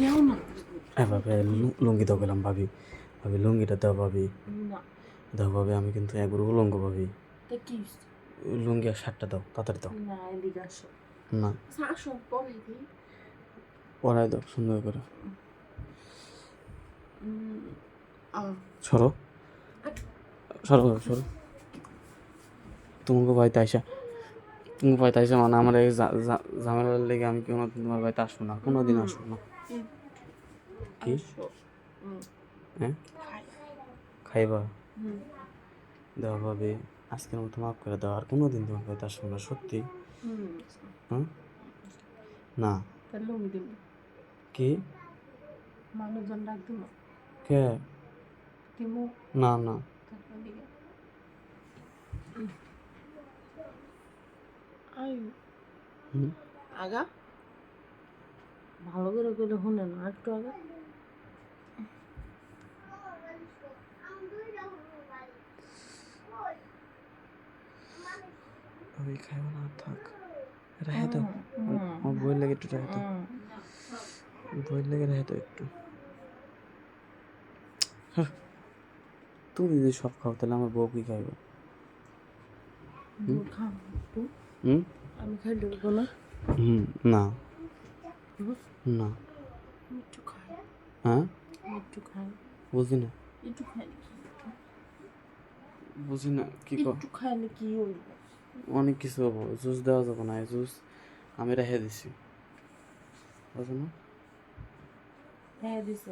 দেও না। হ্যাঁ ভাবি, লুঙ্গি দাও গেলাম ভাবি, ভাবি লুঙ্গিটা দাও ভাবি, না দাও ভাবি, আমি কিন্তু একবার উলঙ্গ ভাবি, তা কি লুঙ্গি আর শার্টটা দাও, তাড়াতাড়ি দাও। না এদিকে আসো। না আচ্ছা, আসো পরে দিই। পরাই দাও সুন্দর করে। আহ, সরো সরো সরো। তোমাকে বাড়িতে আইসা, তুমি বাড়িতে আইসা মানে আমার এই ঝামেলার লেগে আমি কোনোদিন তোমার বাড়িতে আসবো না, কোনোদিন আসবো না। কি আসো। হ্যাঁ খাই। খাইবা? দাও ভাবি, আজকের মতো মাফ করে দাও, আর কোনোদিন তোমার বাড়িতে আসবো না, সত্যি। হ্যাঁ না তাহলে লুঙ্গি দিব। কি মানুষজন ডাক দিব। কে? দিমু। না না তারপর দিকে আই আগা ভালো করে করে শুনে না একটু আগা। ভাবি খাইবা না, থাক, রেখে দাও। আমার বই লেগে একটু রেখে দাও, বই লেগে রেখে দাও একটু। তুমি যদি সব খাও তাহলে আমার বউ কি খাইবে? আমি খাই দেবো না। না না একটু খাই। হ্যাঁ একটু খাই। বুঝি না, একটু খাই। বুঝি না কি কর। একটু খাইলে কি হইব? অনেক কিছু হবো, জুস দেওয়া যাবো না, এই জুস আমি রেখে দিছি, বুঝো না? হ্যাঁ দিছ।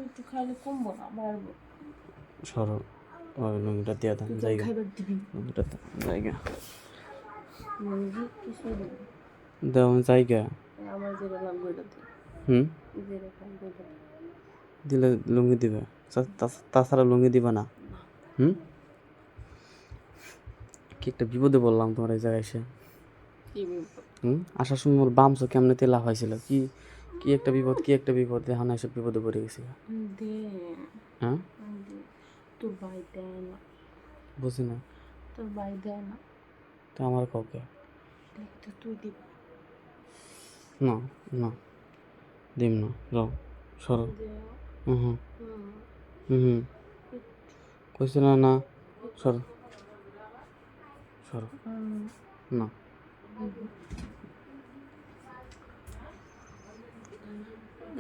একটু খাইলে কমবো না বাড়বো। সরো, ওই লুঙ্গিটা দিয়ে দেন জায়গা, খাইবার দিবি। লুঙ্গিটা দেন জায়গা, লুঙ্গি কিছু দিবি। দেও জায়গা। আমার যেটা লাগবে এটা দে। যেটা লাগবে এটা দে। দিলে লুঙ্গি দিবে, তাছাড়া লুঙ্গি দিবে না? কি একটা বিপদে বললাম তোমার এই জায়গায় এসে। আসার সময় মোর বামসো কেমনে তেলা হয়েছিল, কি কি একটা বিপদ, কি একটা বিপদ, এখন এসব বিপদে পড়ে গেছি। হ্যাঁ তোর ভাই দেয় না। বুঝি না। তোর ভাই দেয় না তো আমার কাউকে দেখতে তুই দিবি না, না দিম না, যাও সরো। হুম হুম কইছি না, না সরো সরো, না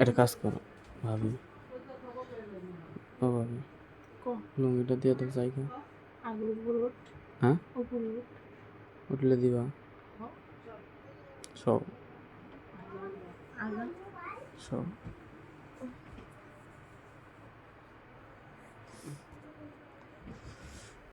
একটা কাজ করো ভাবি, ও ভাবি লুঙ্গিটা দিয়ে তো জায়গা। হ্যাঁ উঠলে দিবা সব সব